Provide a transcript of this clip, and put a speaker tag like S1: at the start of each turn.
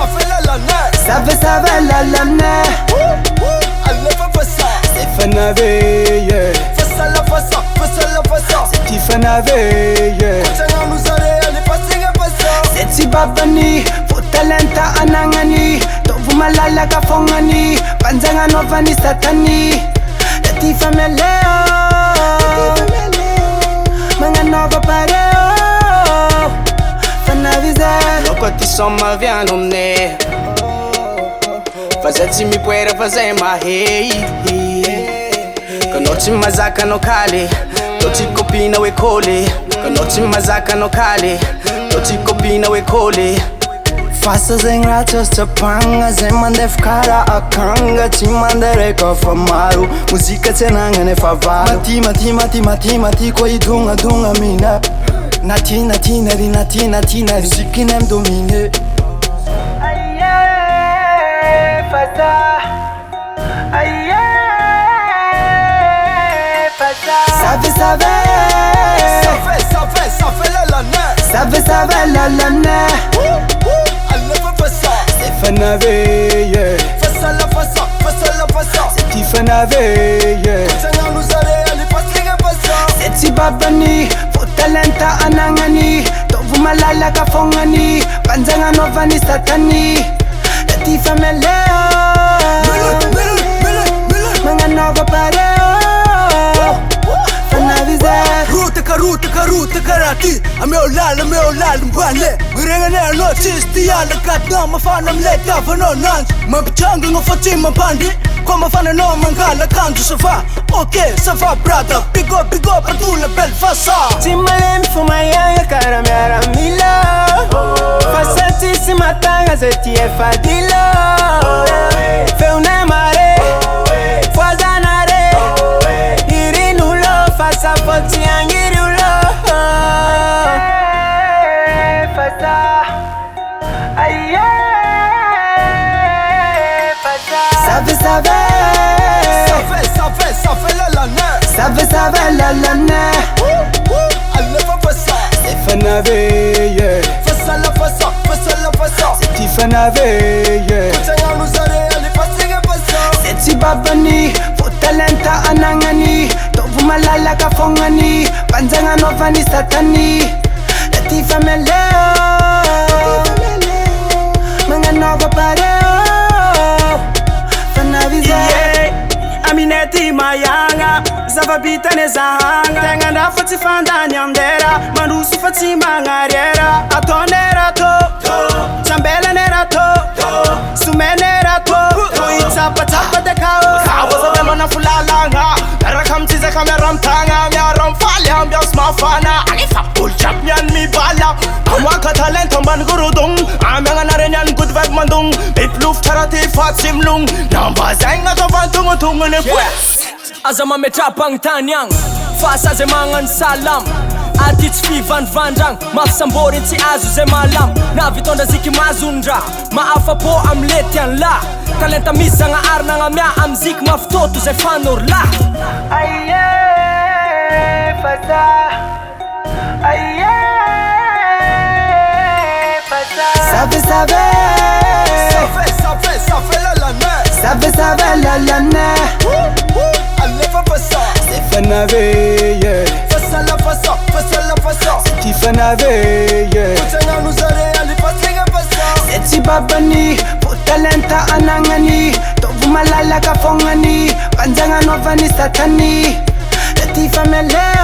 S1: fait la lana.
S2: Ça fait la lana.
S1: Allez pas ça.
S2: C'est fanavé, yeah.
S1: Fais ça la façon.
S2: C'est qui fanavé, yeah.
S1: Quand nous allez, allez passer à ça.
S2: C'est si babani, faut talenta anangani. Tovu malala kafongani, panzanga novani satani. Ti fameleo, manga nova pareo. Fanavize,
S3: Loko ti somma viano mne. Fazeti mi puera fazer mahei. Kanoti mazaka no kale, toti kopina we kole. Kanoti mazaka no kale, toti kopina we kole.
S2: faça zengratos tapanga zemande fkara akanga timandere ko famaru muzika tsenanga ne favaro mati ko idunga mina natina zikinem domine aye fata aye fata
S1: Ça fait la lana.
S2: ça fait la lana.
S1: Allez pas ça.
S2: C'est fanavé, yeah.
S1: Fais ça la façon.
S2: C'est qui fanavé, yeah.
S1: Quand nous allez, allez passer à ça.
S2: C'est si babani, faut talenta anangani. Tovu malala kafongani, panzanga novani satani. Ti fameleo, manga nova pareo. Fanavize,
S1: Ruta karati. Ameolala mbale. Murengane notice tiala katna mafana mleta fanonan. Mapchanga ngofatima pandi. Kwa mafana no mangala kanju safa. Okay, safa brother. Big up atula bel fasa.
S2: Timalem fumayanga karamera mila. Fasati simatanga zeti efadila. Feune mare, fazanare. Irinulo fasa poti angirulo. Fasa, aye. Fasa,
S1: Ça fait la lana.
S2: ça fait la lana.
S1: Allez pas ça.
S2: C'est fanavé, yeah.
S1: Fais ça la façon.
S2: C'est qui fanavé, yeah.
S1: Quand nous allez, allez passer à ça.
S2: C'est si babani, faut talenta anangani. Tovu malala kafongani, panzanga novani satani. Ti fameleo, manga nova pareo. Fanavize,
S3: Amineti mayanga, zavabita nezahanga. Tenga nafati fanda nyamdera, manusu fati mangariera. Atonera to, chambele nera to, sumenera to. Itapa de kao, kawaza demona fulalanga. Rakam tize kameram tanga, miaram fali ambiance mafana. Alifa puljap nyan mi bala. Amwaka talent amban gurudung, amanga narenyan good vibe mandung. Bipluf charati fatsim lung, namba zenga kavantung tungu ne pwes.
S4: Azama metrapang tanyang, fasa zemangan salam. Ati tsfi vandrang, mafsamborin tsy azo ze malam. Navitonda ziki mazundra, maafa po amlety an la. Talenta misy zagna arnagna mia amzik mafitoto zay fanorla.
S2: aye, fasa, aye, fasa.
S1: Ça fait la lana.
S2: Ça fait la lana.
S1: Allez pas ça.
S2: C'est fanavé, yeah.
S1: Fais ça la façon.
S2: C'est qui fanavé, yeah.
S1: Quand nous allez, allez passer à ça.
S2: C'est si babani, faut talenta anangani. Tovu malala kafongani, panzanga novani satani. Ti fameleo.